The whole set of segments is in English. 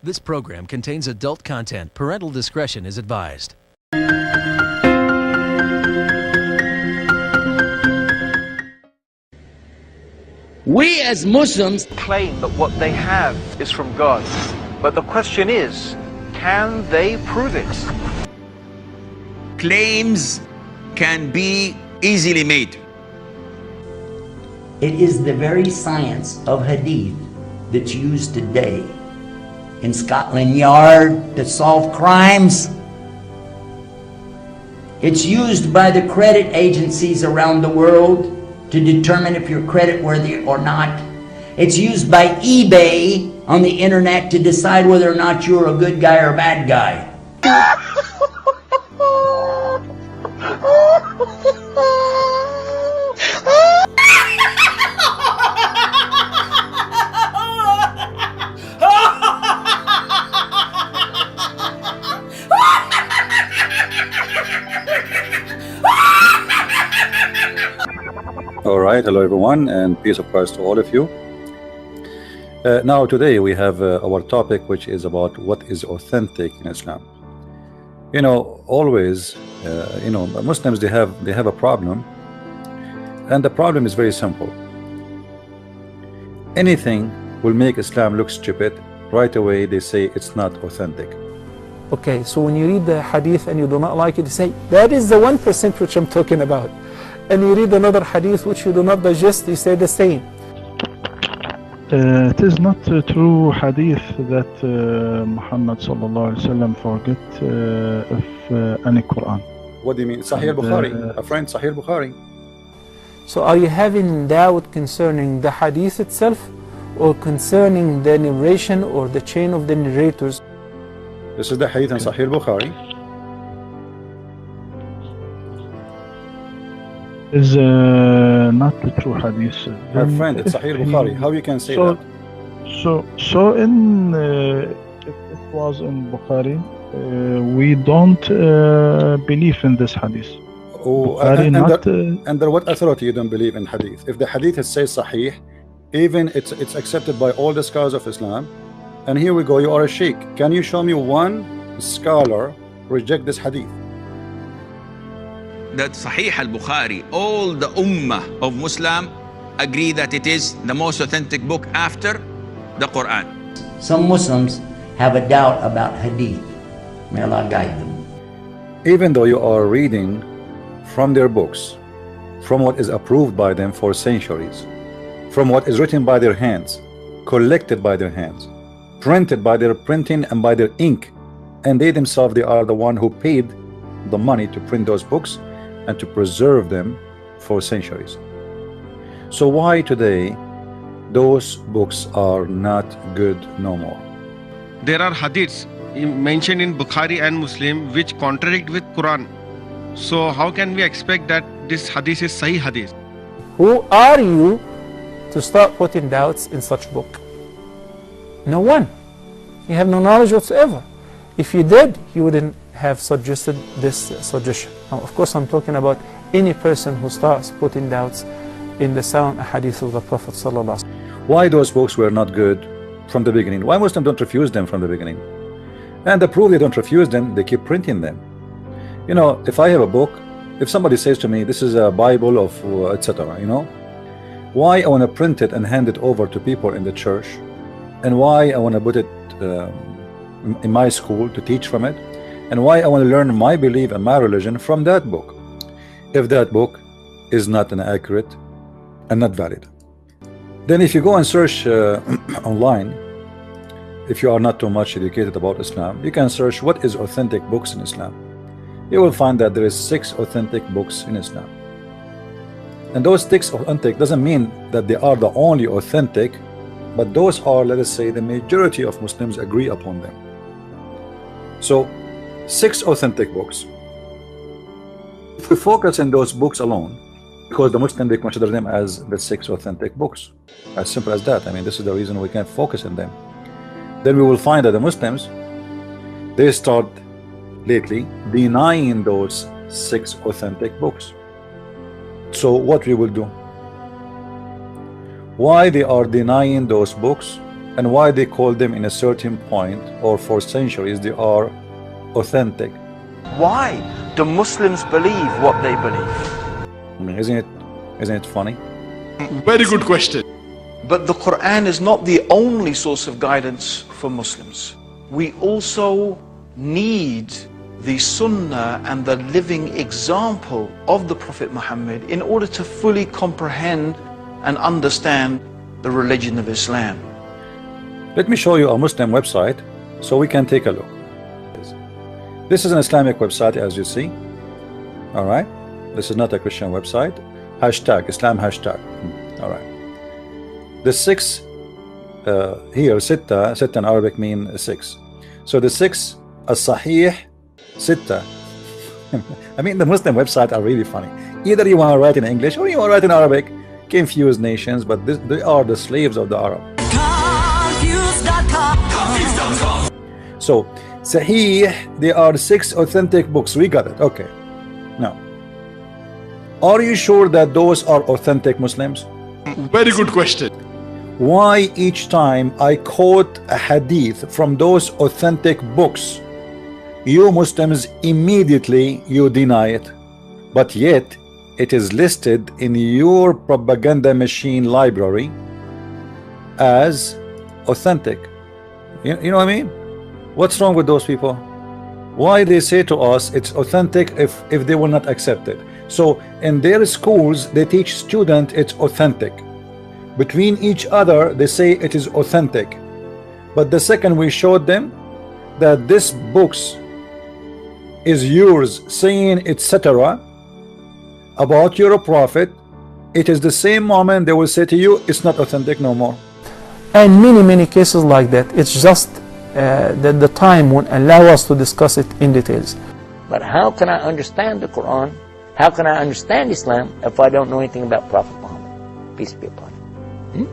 This program contains adult content. Parental discretion is advised. We as Muslims claim that what they have is from God. But the question is, can they prove it? Claims can be easily made. It is the very science of Hadith that's used today in Scotland Yard to solve crimes. It's used by the credit agencies around the world to determine if you're creditworthy or not. It's used by eBay on the internet to decide whether or not you're a good guy or a bad guy. All right, hello everyone, and peace of Christ to all of you. Now today we have our topic, which is about what is authentic in Islam. You know, always Muslims, they have a problem, and the problem is very simple. Anything will make Islam look stupid, right away they say it's not authentic. Okay, so when you read the hadith and you do not like it, you say that is the 1% which I'm talking about. And you read another hadith which you do not digest, you say the same. It is not a true hadith that Muhammad sallallahu alaihi wasallam forget of any Qur'an. What do you mean? Sahih Bukhari, a friend, Sahih Bukhari. So are you having doubt concerning the hadith itself, or concerning the narration or the chain of the narrators? This is the hadith in Sahih Bukhari. Is not the true hadith. Our friend, it's Sahih Bukhari. How you can say that? So in if it was in Bukhari, we don't believe in this hadith. Oh, under what authority you don't believe in hadith? If the hadith says Sahih, even it's accepted by all the scholars of Islam, and here we go, you are a sheikh. Can you show me one scholar reject this hadith? That Sahih al-Bukhari, all the ummah of Muslim agree that it is the most authentic book after the Qur'an. Some Muslims have a doubt about Hadith. May Allah guide them. Even though you are reading from their books, from what is approved by them for centuries, from what is written by their hands, collected by their hands, printed by their printing and by their ink, and they themselves, they are the one who paid the money to print those books and to preserve them for centuries. So why today those books are not good no more? There are hadiths mentioned in Bukhari and Muslim which contradict with Quran. So how can we expect that this hadith is Sahih hadith? Who are you to start putting doubts in such book? No one. You have no knowledge whatsoever. If you did, you wouldn't have suggested this suggestion. Now, of course, I'm talking about any person who starts putting doubts in the sound hadith of the Prophet sallallahu alaihi wasallam. Why those books were not good from the beginning? Why Muslims don't refuse them from the beginning? And the proof they don't refuse them, they keep printing them. You know, if I have a book, if somebody says to me, this is a Bible of etc., you know, why I want to print it and hand it over to people in the church, and why I want to put it in my school to teach from it, and why I want to learn my belief and my religion from that book, if that book is not an accurate and not valid. Then if you go and search online, if you are not too much educated about Islam, you can search what is authentic books in Islam. You will find that there is 6 authentic books in Islam, and those 6 authentic doesn't mean that they are the only authentic, but those are, let us say, the majority of Muslims agree upon them. So 6 authentic books. If we focus on those books alone, because the Muslims, they consider them as the 6 authentic books, as simple as that. I mean, this is the reason we can't focus on them. Then we will find that the Muslims, they start lately denying those 6 authentic books. So what we will do? Why they are denying those books? and why they call them in a certain point or for centuries they are authentic. Why do Muslims believe what they believe? I mean, isn't it funny? Very good question. But the Qur'an is not the only source of guidance for Muslims. We also need the Sunnah and the living example of the Prophet Muhammad in order to fully comprehend and understand the religion of Islam. Let me show you a Muslim website so we can take a look. This is an Islamic website, as you see. All right, this is not a Christian website. Hashtag Islam hashtag. All right. The six here, sitta in Arabic mean six. So the six, as-sahih, sitta. I mean, the Muslim websites are really funny. Either you want to write in English or you want to write in Arabic. Confused nations, but they are the slaves of the Arab. So Sahih, they are 6 authentic books. We got it. Okay. Now, are you sure that those are authentic Muslims? Very good question. Why each time I quote a hadith from those authentic books, you Muslims immediately you deny it, but yet it is listed in your propaganda machine library as authentic? You know what I mean? What's wrong with those people? Why they say to us it's authentic if they will not accept it? So in their schools they teach students it's authentic. Between each other they say it is authentic, but the second we showed them that this books is yours saying etc about your prophet, it is the same moment they will say to you it's not authentic no more. And many cases like that. It's just that the time won't allow us to discuss it in details. But how can I understand the Quran? How can I understand Islam if I don't know anything about Prophet Muhammad? Peace be upon him.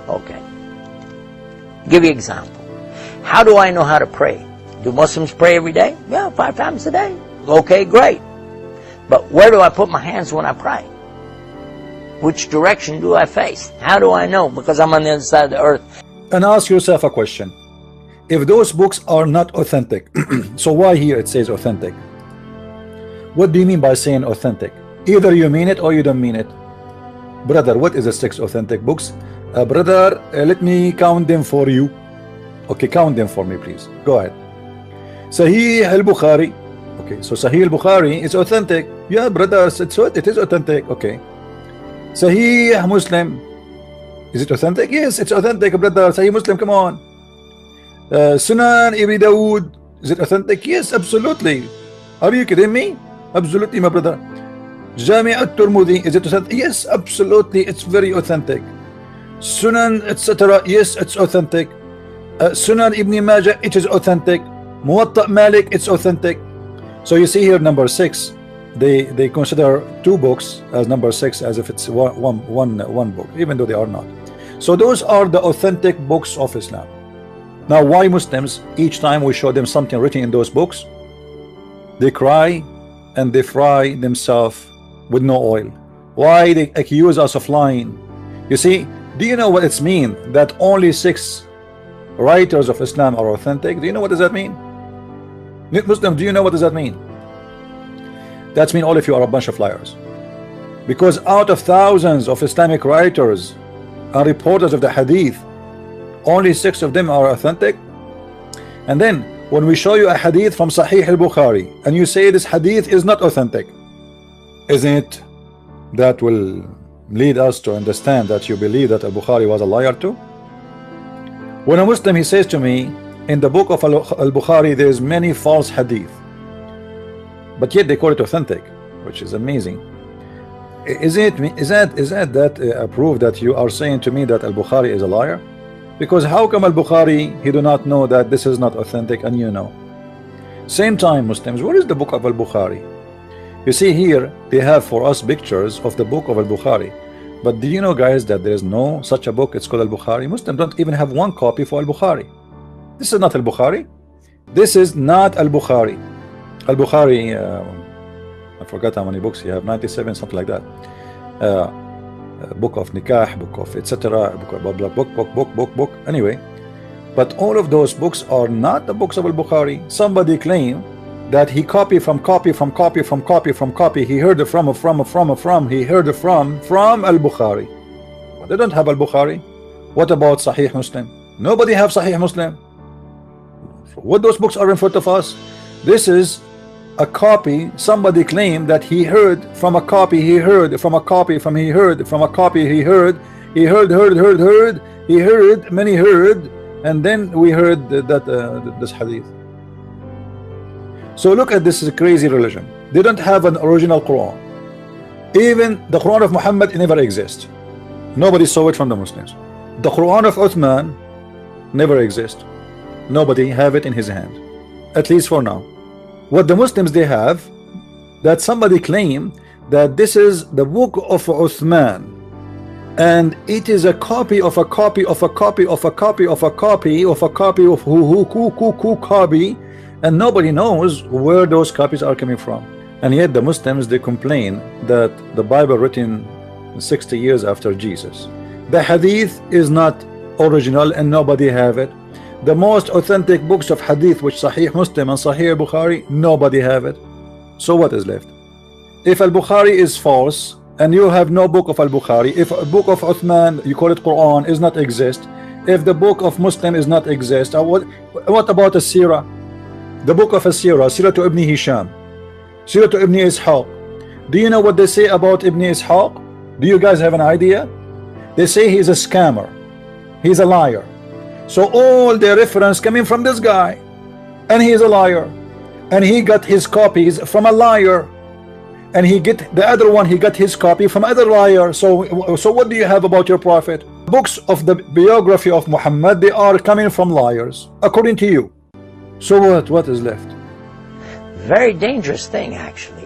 Okay. Give you an example. How do I know how to pray? Do Muslims pray every day? Yeah, 5 times a day. Okay, great. But where do I put my hands when I pray? Which direction do I face? How do I know? Because I'm on the other side of the earth. And ask yourself a question. If those books are not authentic, so why here it says authentic? What do you mean by saying authentic? Either you mean it or you don't mean it. Brother, what is the 6 authentic books? Brother, let me count them for you. Okay, count them for me, please. Go ahead. Sahih al-Bukhari. Okay, so Sahih al-Bukhari is authentic. Yeah, brother, it is authentic. Okay. Sahih Muslim. Is it authentic? Yes, it's authentic, brother. Sahih Muslim, come on. Sunan Ibn Dawood. Is it authentic? Yes, absolutely. Are you kidding me? Absolutely, my brother. Jami' al-Tirmidhi. Is it authentic? Yes, absolutely. It's very authentic. Sunan, etc. Yes, it's authentic. Sunan Ibn Majah. It is authentic. Muwatta Malik. It's authentic. So you see here, number 6. They consider 2 books as number 6 as if it's one book, even though they are not. So those are the authentic books of Islam. Now, why Muslims, each time we show them something written in those books, they cry and they fry themselves with no oil? Why they accuse us of lying? You see, do you know what it's mean that only 6 writers of Islam are authentic? Do you know what does that mean? Muslim, do you know what does that mean? That means all of you are a bunch of liars, because out of thousands of Islamic writers and reporters of the Hadith, only 6 of them are authentic. And then when we show you a Hadith from Sahih al-Bukhari and you say this Hadith is not authentic, isn't it that will lead us to understand that you believe that al-Bukhari was a liar too? When a Muslim, he says to me, in the book of al-Bukhari there is many false Hadith, but yet they call it authentic, which is amazing. Is that a proof that you are saying to me that al-Bukhari is a liar? Because how come al-Bukhari, he do not know that this is not authentic and you know? Same time, Muslims, where is the book of al-Bukhari? You see here they have for us pictures of the book of al-Bukhari, but do you know, guys, that there is no such a book? It's called al-Bukhari. Muslims don't even have 1 copy for al-Bukhari. This is not al-Bukhari. This is not al-Bukhari. Al-Bukhari, I forgot how many books you have, 97, something like that. book of nikah, book of etc., book. Anyway, but all of those books are not the books of al-Bukhari. Somebody claimed that he copied from copy. He heard it from. He heard it from al-Bukhari. But they don't have al-Bukhari. What about Sahih Muslim? Nobody have Sahih Muslim. What those books are in front of us? This is a copy. Somebody claimed that he heard from a copy. He heard from a copy. He heard from a copy. He heard. He heard. Many heard, and then we heard that this hadith. So look at this crazy religion. They don't have an original Quran. Even the Quran of Muhammad never exists. Nobody saw it from the Muslims. The Quran of Uthman never exists. Nobody have it in his hand, at least for now. What the Muslims they have, that somebody claim that this is the book of Uthman, and it is a copy of a copy of a copy of a copy of a copy of a copy of who copy, and nobody knows where those copies are coming from. And yet the Muslims they complain that the Bible written 60 years after Jesus, the Hadith is not original and nobody have it. The most authentic books of Hadith, which Sahih Muslim and Sahih Bukhari, nobody have it. So what is left? If al-Bukhari is false and you have no book of al-Bukhari, if a book of Uthman, you call it Qur'an, is not exist, if the book of Muslim is not exist, what about the Sirah? The book of Sirah, Sirah to Ibn Hisham, Sirah to Ibn Ishaq. Do you know what they say about Ibn Ishaq? Do you guys have an idea? They say he's a scammer, he's a liar. So all the reference coming from this guy, and he is a liar, and he got his copies from a liar, and he get the other one, he got his copy from other liar. So what do you have about your prophet? Books of the biography of Muhammad, they are coming from liars, according to you. So what is left? Very dangerous thing, actually.